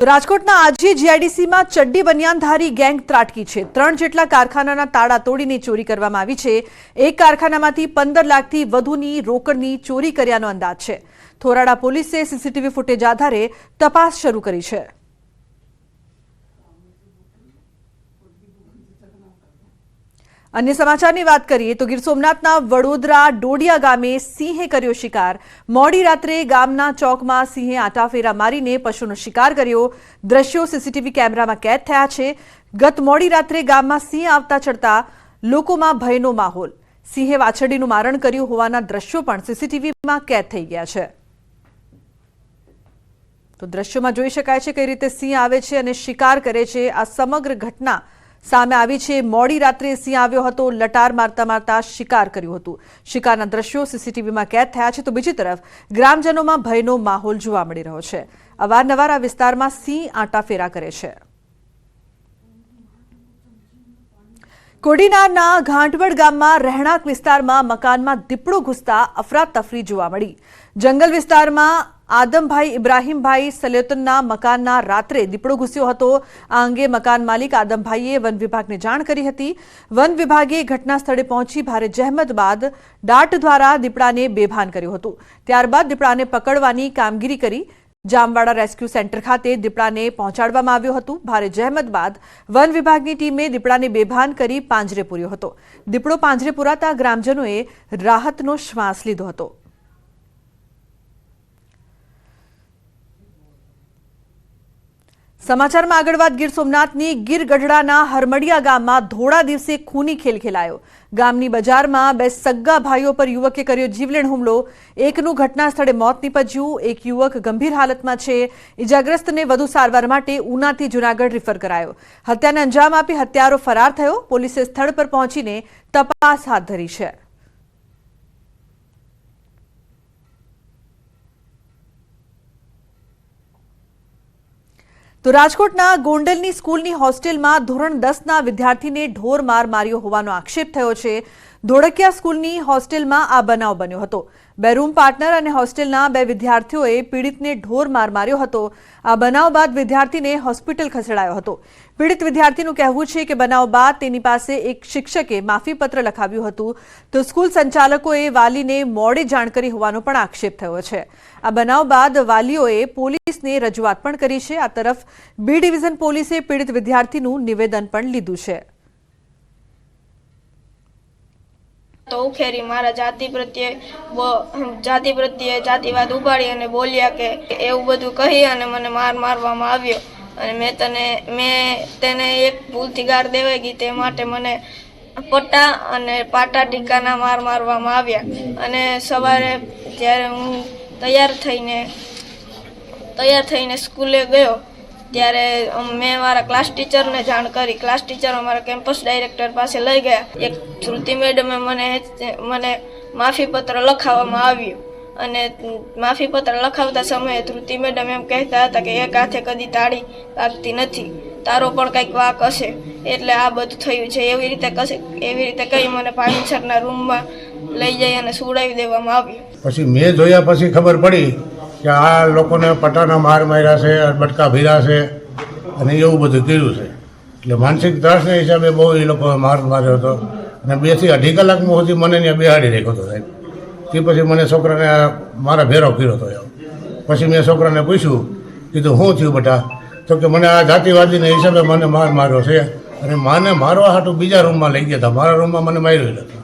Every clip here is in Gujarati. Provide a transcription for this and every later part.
રાજકોટના આજી જીઆઈડીસીમાં ચડ્ડી બનિયાનધારી ગેંગ ત્રાટકી છે। 3 જેટલા કારખાનાના તાળા તોડીને ચોરી કરવામાં આવી છે। એક કારખાનામાંથી 15 લાખથી વધુની રોકડની ચોરી કર્યાનો અંદાજ છે। થોરાડા પોલીસે સીસીટીવી ફૂટેજ આધારે તપાસ શરૂ કરી છે। अन्य समाचारनी बात करिए तो गीर सोमनाथना वडोदरा डोडिया गामे सिंहे कर्यो शिकार। मोडी रात्रे गामना चौकमां सिंहे आटाफेरा मारीने पशुनो शिकार कर्यो। दृश्यो सीसीटीवी कैमरामां कैद थया छे। गत मोडी रात्रे गाममां सिंह आवता चढ़ता लोकोमां भयनो माहोल। सिंहे वाछरडीनुं मारण कर्युं होवाना दृश्यो पण सीसीटीवीमां कैद थई गया छे। तो दृश्योमां जोई शकाय छे कई रीते सिंह आवे छे अने शिकार करे छे। आ समग्र घटना सामे आवी छे। मोडी रात्रे सिंह आव्यो हतो, लटार मारता मारता शिकार कर्युं हतुं। शिकारना दृश्यो सीसीटीवीमां कैद थया छे। तो बीजी तरफ ग्रामजनोमां भयनो माहोल जोवा मळी रह्यो छे। अवारनवार आ विस्तारमां सिंह आटाफेरा करे छे। कोડીનારના ઘાંટવડ ગામમાં રહેણાંક વિસ્તારમાં મકાનમાં દીપડો ઘૂસતા અફરાતફરી જોવા મળી। જંગલ વિસ્તારમાં आदमभाई इब्राहिमभाई सलेतनना मकानना रात्रे दीपड़ो घूस्यो हतो। आ अंगे मकान मालिक आदमभाईए वन विभागने जाण करी हती। वन विभागे घटना स्थळे पहोंची भारे जहमत बाद डाट द्वारा दीपड़ाने बेभान कर्यो हतो। त्यारबाद दीपड़ाने पकड़वानी कामगीरी करी। जामवाड़ा रेस्क्यू सेंटर खाते दीपड़ाने पहोंचाडवामां आव्यो हतो। भारे जहमत बाद वन विभागनी टीमे दीपड़ाने बेभान करी પાંજરે पूर्यो हतो। दीपड़ो પાંજરે पूराता ग्रामजनोए राहतनो श्वास लीधो हतो। समाचार में आगळ वात गीर सोमनाथनी गीर गढ़डाना हरमडिया गाममां धोळा दिवसे खूनी खेल खेलायो। गामनी बजारमां बे सग्गा भाईओ पर युवके कर्यो जीवलेण हुमलो। एकनुं घटना स्थळे मोत निपज्युं। एक युवक गंभीर हालतमां छे। इजाग्रस्तने वधु सारवार माटे उनाथी जूनागढ़ रिफर करायो। हत्याने अंजाम आपी हत्यारो फरार थयो। पोलीसे स्थळ पर पहोंचीने तपास हाथ धरी छे। तो राजकोटना गोंडलनी स्कूलनी होस्टेलमां धोरण 10ना विद्यार्थीने ढोर मार मार्यो होવાનો आक्षेप थयो छे। धोड़किया स्कूलनी होस्टेलमां आ बनाव बन्यो हतो। बे रूम पार्टनर अने होस्टेलना बे विद्यार्थीओए पीड़ितने ढोर मार मार्यो हतो। आ बनाव बाद विद्यार्थीने होस्पिटल खसेडायो हतो। पीड़ित विद्यार्थीनुं कहेवुं छे के बनाव बाद तेनी पासे एक शिक्षके माफीपत्र लखाव्युं हतुं। तो स्कूल संचालकोए वालीने मोडे जाण करी होવાનો पण आक्षेप थयो छे। आ बनाव बाद वालीओए पोलीसने रजूआत पण करी छे। आ तरफ बी डिविजन पोलीसे पीड़ित विद्यार्थीनुं निवेदन पण लीधुं छे। तो उखेरी मारा जाति प्रत्ये जातिवाद उभाड़ी अने बोल्या के एवुं बधुं कही अने मने मार मारवामां आव्यो अने मैं तेने एक भूलथी गार देवाई गई ते माटे मने पट्टा अने पाटा टीकाना मार मारवामां आव्या। अने सवारे ज्यारे हूँ तैयार थईने स्कूले गयो त्यारे मैं मारा क्लास टीचर ने जाण करी। क्लास टीचर अमारा केम्पस डायरेक्टर पासे लई गया। एक श्रुति मैडमे मने माफीपत्र लखाववामां आव्युं अने माफीपत्र लखावता समये श्रुति मैडम एम कहेता हता के एक हाथे कदी ताળી लागती नथी, तारो पण कंईक वाक हशे એટલે આ બધું થયું છે। એવી રીતે કઈ મને પાણીસરના રૂમમાં લઈ જઈ અને સુડાવી દેવામાં આવ્યું। પછી મેં જોયા પછી ખબર પડી કે આ લોકોને પટાના માર માર્યા છે, બટકા ભીરા છે અને એવું બધું કર્યું છે। એટલે માનસિક ત્રાસના હિસાબે બહુ એ લોકો માર માર્યો હતો અને 2 થી 2.5 કલાકમાં સુધી મને ત્યાં બેહાડી રાખ્યો હતો સાહેબ। તે પછી મને છોકરાને મારા ભેરો કર્યો હતો। પછી મેં છોકરાને પૂછ્યું, કીધું શું થયું બેટા? તો કે મને આ જાતિવાદીના હિસાબે મને માર માર્યો છે અને માને મારવા હાટું બીજા રૂમમાં લઈ ગયા હતા। મારા રૂમમાં મને માર્યો નથી,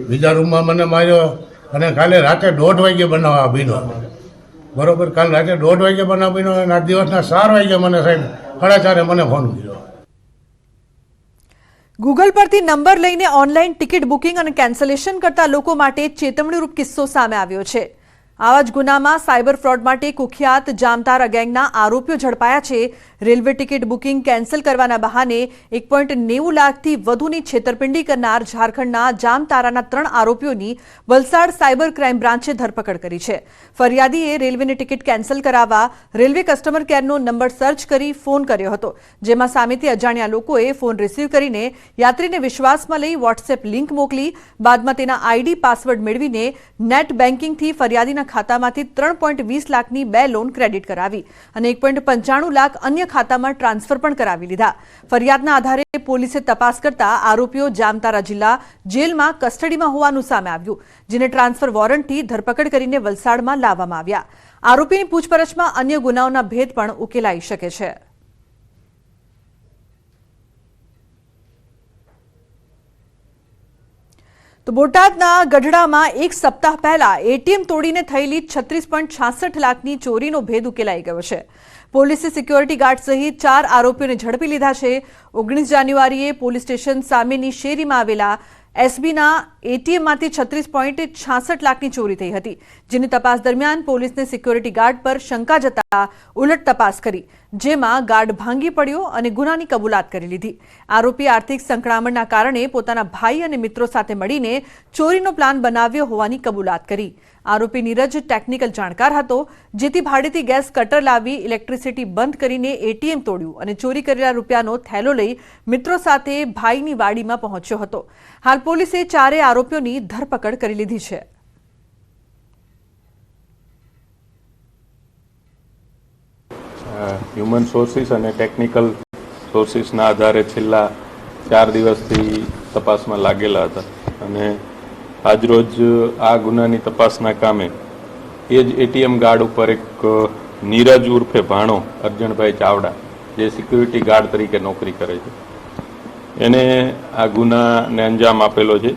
બીજા રૂમમાં મને માર્યો અને કાલે રાતે 1:30 વાગે બનાવવા બીનો बरोबर। काल राते 1:30 वागे बनावीनो અને આ દિવસના 4 વાગે મને સાહેબ 4:30 મને ફોન કર્યો। गूगल परथी नंबर लईने ऑनलाइन टिकिट बुकिंग अने केन्सलेशन करता लोको माटे चेतवणीरूप किस्सो सामे आव्यो छे। आवा ज गुनामां साइबर फ्रॉड माटे कुख्यात जामतारा गैंगना आरोपीओ झड़पाया छे। रेलवे टिकिट बुकिंग केन्सल करवाना बहाने 1.90 लाखथी वधुनी छेतरपिंडी करनार झारखंडना जामताराना 3 आरोपीओनी वलसाड साइबर क्राइम ब्रांचे धरपकड़ करी छे। फरियादीए रेलवेनी टिकिट केन्सल करावा रेलवे कस्टमर केरनो नंबर सर्च करी फोन कर्यो हतो, जेमां सामेथी अजाण्या लोकोए फोन रिसीव करीने यात्रीने विश्वासमां लई व्होट्सएप लिंक मोकली। बादमां तेना आईडी पासवर्ड मेळवीने नेट बेंकिंगथी फरियादीना ખાતામાંથી 3.20 લાખની 2 લોન ક્રેડિટ કરાવી અને 1.95 લાખ અન્ય ખાતામાં ટ્રાન્સફર પણ કરાવી લીધા. ફરિયાદના આધારે પોલીસે તપાસ કરતા આરોપીઓ જામતારા જિલ્લા જેલમાં કસ્ટડીમાં હોવાનું સામે આવ્યું, જેને ટ્રાન્સફર વોરંટથી ધરપકડ કરીને વલસાડમાં લાવવામાં આવ્યા. આરોપીની પૂછપરછમાં અન્ય ગુનાઓના ભેદ પણ ઉકેલાઈ શકે છે. તો બોટાદના ગઢડામાં એક સપ્તાહ પહેલા એટીએમ તોડીને થયેલી 36.66 લાખની ચોરીનો ભેદ ઉકેલાઈ ગયો છે. પોલીસે સિક્યોરિટી ગાર્ડ સહિત 4 આરોપીઓને ઝડપી લીધા છે. 19 જાન્યુઆરીએ પોલીસ સ્ટેશન સામેની શેરીમાં આવેલા એસબીના એટીએમમાંથી 36.66 લાખની ચોરી થઈ હતી, જેની તપાસ દરમિયાન પોલીસને સિક્યોરિટી ગાર્ડ પર શંકા જતા ઉલટ તપાસ કરી, જેમાં ગાર્ડ ભાંગી પડ્યો અને ગુનાની કબૂલાત કરી લીધી. આરોપી આર્થિક સંકળામણના કારણે પોતાના ભાઈ અને મિત્રો સાથે મળીને ચોરીનો પ્લાન બનાવ્યો હોવાની કબૂલાત કરી. આરોપી નીરજ ટેકનિકલ જાણકાર હતો, જેથી ભાડેથી ગેસ કટર લાવી ઇલેક્ટ્રિસિટી બંધ કરીને એટીએમ તોડ્યું અને ચોરી કરેલા રૂપિયાનો થેલો લઈ મિત્રો સાથે ભાઈની વાડીમાં પહોંચ્યો હતો. હાલ પોલીસે 4 આરોપીઓની ધરપકડ કરી લીધી છે. હ્યુમન સોર્સિસ અને ટેકનિકલ સોર્સિસના આધારે છેલ્લા 4 દિવસથી તપાસમાં લાગેલા હતા અને આજરોજ આ ગુનાની તપાસના કામે એ જ એટીએમ ગાર્ડ ઉપર એક નીરજ ઉર્ફે ભાણો અર્જણભાઈ ચાવડા, જે સિક્યુરિટી ગાર્ડ તરીકે નોકરી કરે છે, એને આ ગુનાને અંજામ આપેલો છે.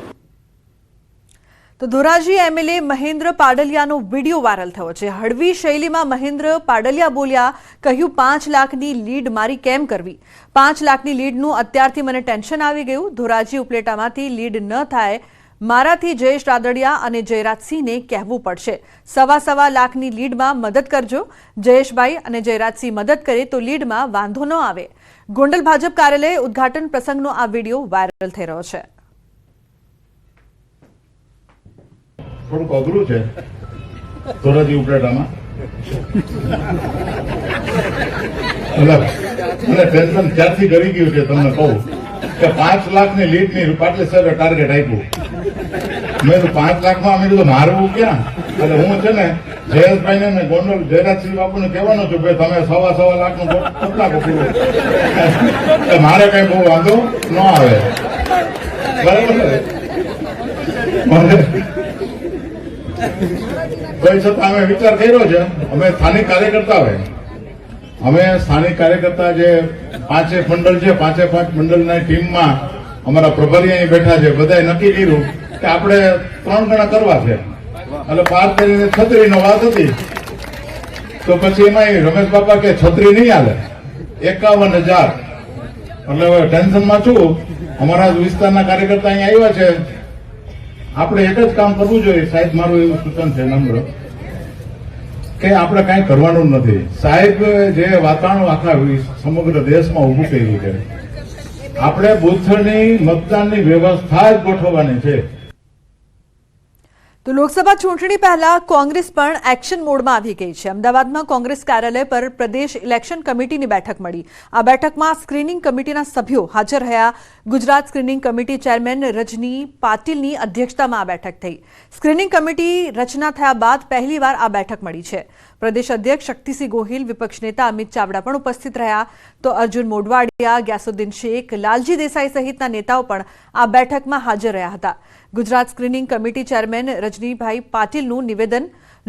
તો ધોરાજી એમએલએ મહેન્દ્ર પાડલિયાનો વિડીયો વાયરલ થયો છે. હળવી શૈલીમાં મહેન્દ્ર પાડલિયા બોલ્યા, કહ્યું 5 લાખની લીડ મારી કેમ કરવી? 5 લાખની લીડનું અત્યારથી મને ટેન્શન આવી ગયું. ધોરાજી ઉપલેટામાંથી લીડ ન થાય, મારાથી જયેશ રાદડિયા અને જયરાજસિંહને કહેવું પડશે. 1.25 લાખની લીડમાં મદદ કરજો. જયેશભાઈ અને જયરાજસિંહ મદદ કરે તો લીડમાં વાંધો ન આવે. ગોંડલ ભાજપ કાર્યાલય ઉદ્ઘાટન પ્રસંગનો આ વિડીયો વાયરલ થઈ રહ્યો છે. થોડુંક અઘરું છે ધોરાજી ઉપલેટામાં, મને ટેન્શન ક્યારથી કરી ગયું છે તમને કહું કે 5 લાખની લીડની પાટલી સાહેબે ટાર્ગેટ આપ્યું. મેં તો 5 લાખમાં અમે કીધું મારવું ક્યાં? એટલે હું છે ને જયેશભાઈ ને ગોંડલ જયરાજસિંહ બાપુને કહેવાનું છું, ભાઈ તમે 1.25 લાખનું કરી નાખો પૂરું, મારે કઈ બહુ વાંધો ન આવે. બરાબર છે? કોઈ છતાં અમે વિચાર કર્યો છે, અમે સ્થાનિક કાર્યકર્તા હોય, અમે સ્થાનિક કાર્યકર્તા જે 5 મંડળ છે, 5 મંડળની ટીમમાં અમારા પ્રભારી અહીં બેઠા છે, બધાએ નક્કી કર્યું કે આપણે 3 ગણા કરવા છે. એટલે 5 કરીને છત્રીનો વાત હતી, તો પછી એમાં રમેશ બાપા કે છત્રી નહીં હાલે, 51,000. એટલે હવે ટેન્શનમાં છું. અમારા વિસ્તારના કાર્યકર્તા અહીં આવ્યા છે, આપણે એક જ કામ કરવું જોઈએ. સાહેબ મારું એવું સૂચન છે નમ્ર કે આપણે કાંઈ કરવાનું નથી. સાહેબ જે વાતાવરણ આખા સમગ્ર દેશમાં ઊભું કર્યું છે, આપણે બુથની મતદાનની વ્યવસ્થા જ ગોઠવવાની છે. તો લોકસભા ચૂંટણી પહેલા કોંગ્રેસ પણ એક્શન મોડમાં આવી ગઈ છે. અમદાવાદમાં કોંગ્રેસ કાર્યાલય પર પ્રદેશ ઇલેક્શન કમિટીની બેઠક મળી. આ બેઠકમાં સ્ક્રીનિંગ કમિટીના સભ્યો હાજર રહ્યા. ગુજરાત સ્ક્રીનિંગ કમિટી ચેરમેન રજની પાટીલની અધ્યક્ષતામાં આ બેઠક થઈ. સ્ક્રીનિંગ કમિટી રચના થયા બાદ પહેલીવાર આ બેઠક મળી છે. પ્રદેશ અધ્યક્ષ શક્તિસિંહ ગોહિલ, વિપક્ષ નેતા અમિત ચાવડા પણ ઉપસ્થિત રહ્યા. તો અર્જુન મોઢવાડિયા, ગ્યાસુદ્દીન શેખ, લાલજી દેસાઈ સહિતના નેતાઓ પણ આ બેઠકમાં હાજર રહ્યા હતા. Gujarat screening committee chairman Rajnibhai પાટીલનું નિવેદન,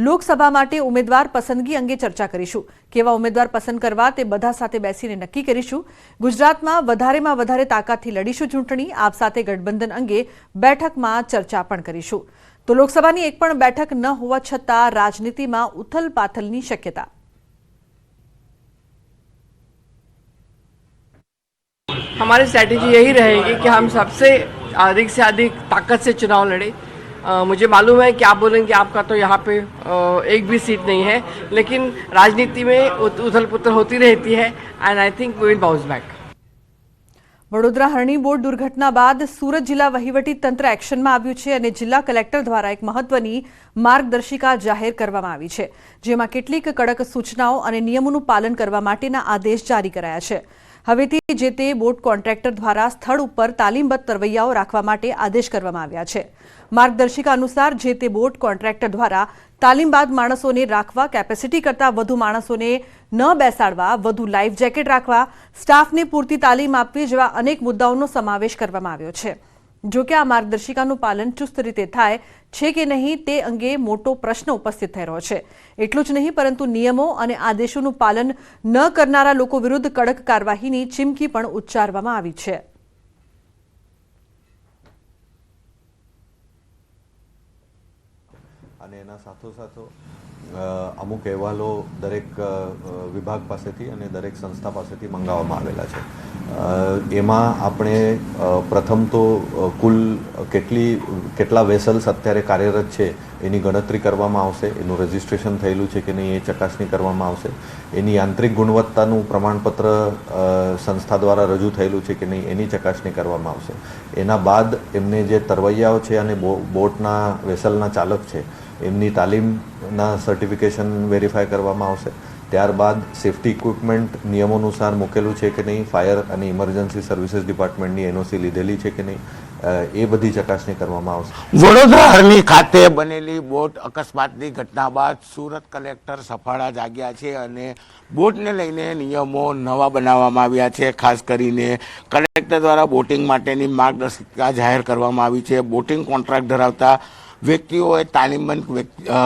લોકસભા માટે ઉમેદવાર પસંદગી અંગે ચર્ચા કરીશું. કેવા ઉમેદવાર પસંદ કરવા તે બધા સાથે બેસીને નક્કી કરીશું. ગુજરાતમાં વધારેમાં વધારે તાકાતથી લડીશું ચૂંટણી. આપ સાથે ગઠબંધન અંગે બેઠકમાં ચર્ચા પણ કરીશું. તો લોકસભાની એક પણ બેઠક ન હોવા છતાં રાજનીતિમાં ઉથલપાથલની શક્યતા. हमारी स्ट्रैटेजी यही रहेगी कि हम सबसे अधिक से अधिक ताकत से चुनाव लड़े. मुझे मालूम है कि आप बोलेंगे आपका तो यहाँ पे एक भी सीट नहीं है, लेकिन राजनीति में उथल पुथल होती रहती है and I think we will bounce back. Vadodara Harni boat દુર્ઘટના બાદ સુરત જિલ્લા વહીવટી તંત્ર એક્શનમાં આવ્યું છે અને જિલ્લા કલેક્ટર દ્વારા એક મહત્વની માર્ગદર્શિકા જાહેર કરવામાં આવી છે, જેમાં કેટલીક કડક સૂચનાઓ અને નિયમોનું પાલન કરવા માટેના આદેશ જારી કરાયા છે. હવેથી જે તે બોટ કોન્ટ્રાક્ટર દ્વારા સ્થળ ઉપર તાલીમબદ્ધ તરવૈયાઓ રાખવા માટે આદેશ કરવામાં આવ્યા છે. માર્ગદર્શિકા અનુસાર જે તે બોટ કોન્ટ્રાક્ટર દ્વારા તાલીમ બાદ માણસોને રાખવા, કેપેસિટી કરતાં વધુ માણસોને ન બેસાડવા, વધુ લાઈફ જેકેટ રાખવા, સ્ટાફને પૂરતી તાલીમ આપવી જેવા અનેક મુદ્દાઓનો સમાવેશ કરવામાં આવ્યો છે. જો કે આ માર્ગદર્શિકાનું પાલન ચુસ્ત રીતે થાય છે કે નહીં તે અંગે મોટો પ્રશ્ન ઉપસ્થિત થઈ રહ્યો છે. એટલું જ નહીં પરંતુ નિયમો અને આદેશોનું પાલન ન કરનારા લોકો વિરુદ્ધ કડક કાર્યવાહીની ચીમકી પણ ઉચ્ચારવામાં આવી છે. અને એના સાથોસાથ અમુક અહેવાલો દરેક વિભાગ પાસેથી અને દરેક સંસ્થા પાસેથી મંગાવવામાં આવેલા છે. એમાં આપણે પ્રથમ તો કુલ કેટલા વેસલ્સ અત્યારે કાર્યરત છે એની ગણતરી કરવામાં આવશે, એનું રજિસ્ટ્રેશન થયેલું છે કે નહીં એ ચકાસણી કરવામાં આવશે, એની યાંત્રિક ગુણવત્તાનું પ્રમાણપત્ર સંસ્થા દ્વારા રજૂ થયેલું છે કે નહીં એની ચકાસણી કરવામાં આવશે. એના બાદ એમને જે તરવૈયાઓ છે અને બોટના વેસલના ચાલક છે એમની તાલીમના સર્ટિફિકેશન વેરીફાઈ કરવામાં આવશે. ત્યારબાદ સેફ્ટી ઇક્વિપમેન્ટ નિયમો અનુસાર મૂકેલું છે કે નહીં, ફાયર અને ઇમરજન્સી સર્વિસીસ ડિપાર્ટમેન્ટની એનઓસી લીધેલી છે કે નહીં, એ બધી ચકાસણી કરવામાં આવશે. વડોદરા હરણી ખાતે બનેલી બોટ અકસ્માતની ઘટના બાદ સુરત કલેક્ટર સફાળા જાગ્યા છે અને બોટને લઈને નિયમો નવા બનાવવામાં આવ્યા છે. ખાસ કરીને કલેક્ટર દ્વારા બોટિંગ માટેની માર્ગદર્શિકા જાહેર કરવામાં આવી છે. બોટિંગ કોન્ટ્રાક્ટ ધરાવતા વ્યક્તિઓએ તાલીમબંધ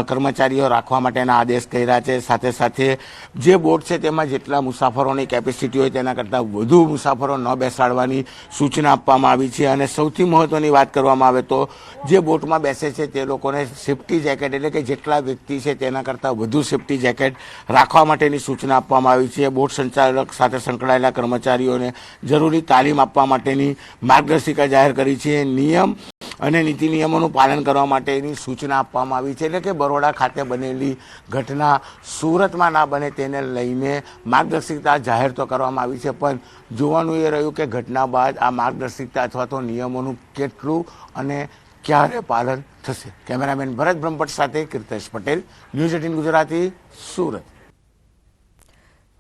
કર્મચારીઓ રાખવા માટેના આદેશ કર્યા છે. સાથે સાથે જે બોટ છે તેમાં જેટલા મુસાફરોની કેપેસિટી હોય તેના કરતાં વધુ મુસાફરો ન બેસાડવાની સૂચના આપવામાં આવી છે. અને સૌથી મહત્ત્વની વાત કરવામાં આવે તો જે બોટમાં બેસે છે તે લોકોને સેફ્ટી જેકેટ એટલે કે જેટલા વ્યક્તિ છે તેના કરતાં વધુ સેફ્ટી જેકેટ રાખવા માટેની સૂચના આપવામાં આવી છે. બોટ સંચાલક સાથે સંકળાયેલા કર્મચારીઓને જરૂરી તાલીમ આપવા માટેની માર્ગદર્શિકા જાહેર કરી છે. નિયમ અને નીતિ નિયમોનું પાલન કરવા માટેની સૂચના આપવામાં આવી છે. એટલે કે બરોડા ખાતે બનેલી ઘટના સુરતમાં ના બને તેને લઈને માર્ગદર્શિકા જાહેર તો કરવામાં આવી છે, પણ જોવાનું એ રહ્યું કે ઘટના બાદ આ માર્ગદર્શિકા અથવા તો નિયમોનું કેટલું અને ક્યારે પાલન થશે. કેમેરામેન ભરત બ્રહ્મભટ્ટ સાથે કીર્તેશ પટેલ, ન્યૂઝ 18 ગુજરાતી, સુરત.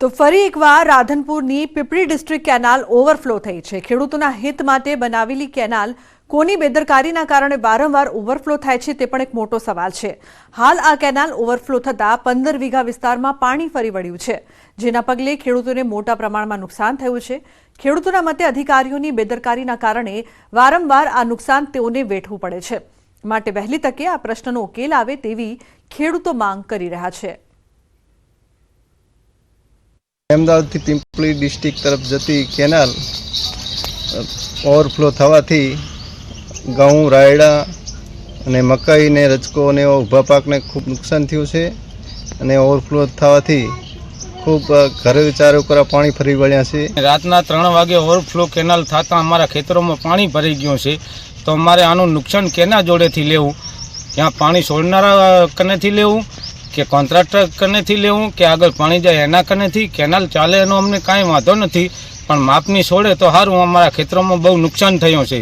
તો ફરી એકવાર રાધનપુરની પીપળી ડિસ્ટ્રિક્ટ કેનાલ ઓવરફ્લો થઈ છે. ખેડૂતોના હિત માટે બનાવેલી કેનાલ કોની બેદરકારીના કારણે વારંવાર ઓવરફ્લો થાય છે તે પણ એક મોટો સવાલ છે. હાલ આ કેનાલ ઓવરફ્લો થતાં 15 વીઘા વિસ્તારમાં પાણી ફરી વળ્યું છે, જેના પગલે ખેડૂતોને મોટા પ્રમાણમાં નુકસાન થયું છે. ખેડૂતોના મતે અધિકારીઓની બેદરકારીના કારણે વારંવાર આ નુકસાન તેઓને વેઠવું પડે છે. માટે વહેલી તકે આ પ્રશ્નનો ઉકેલ આવે તેવી ખેડૂતો માંગ કરી રહ્યા છે. અમદાવાદથી પીપળી ડિસ્ટ્રિક્ટ તરફ જતી કેનાલ ઓવરફ્લો થવાથી ઘઉં, રાયડા અને મકાઈ ને રજકો અને ઊભા પાકને ખૂબ નુકસાન થયું છે. અને ઓવરફ્લો થવાથી ખૂબ ઘરે ચારે ઉપર પાણી ફરી વળ્યા છે. રાતના 3 વાગે ઓવરફ્લો કેનાલ થતાં અમારા ખેતરોમાં પાણી ભરાઈ ગયું છે. તો અમારે આનું નુકસાન કેના જોડેથી લેવું? ત્યાં પાણી છોડનારા કનેથી લેવું કે કોન્ટ્રાક્ટર કનેથી લેવું કે આગળ પાણી જાય એના કનેથી? કેનાલ ચાલે એનો અમને કાંઈ વાંધો નથી, પણ માપની છોડે તો સારું. અમારા ખેતરોમાં બહુ નુકસાન થયું છે.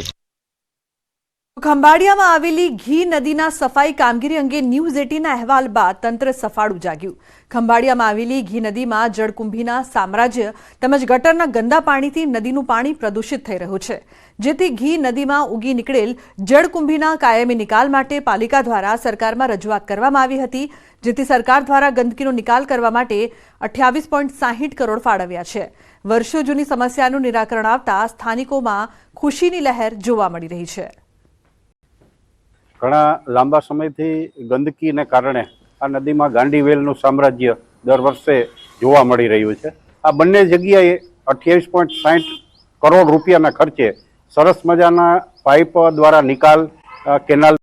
ખંભાળિયામાં આવેલી ઘી નદીના સફાઈ કામગીરી અંગે ન્યૂઝ 18ના અહેવાલ બાદ તંત્ર સફાળું જાગ્યું. ખંભાળિયામાં આવેલી ઘી નદીમાં જળકુંભીના સામ્રાજ્ય તેમજ ગટરના ગંદા પાણીથી નદીનું પાણી પ્રદૂષિત થઈ રહ્યું છે, જેથી ઘી નદીમાં ઉગી નીકળેલ જળકુંભીના કાયમી નિકાલ માટે પાલિકા દ્વારા સરકારમાં રજૂઆત કરવામાં આવી હતી, જેથી સરકાર દ્વારા ગંદકીનો નિકાલ કરવા માટે 28.60 કરોડ ફાળવ્યા છે. વર્ષો જૂની સમસ્યાનું નિરાકરણ આવતા સ્થાનિકોમાં ખુશીની લહેર જોવા મળી રહી છે. ઘણા લાંબા સમયથી ગંદકીને કારણે આ નદીમાં ગાંડી વેલનું સામ્રાજ્ય દર વર્ષે જોવા મળી રહ્યું છે. આ બંને જગ્યાએ 28.60 કરોડ રૂપિયાના ખર્ચે સરસ મજાના પાઇપ દ્વારા નિકાલ કેનાલ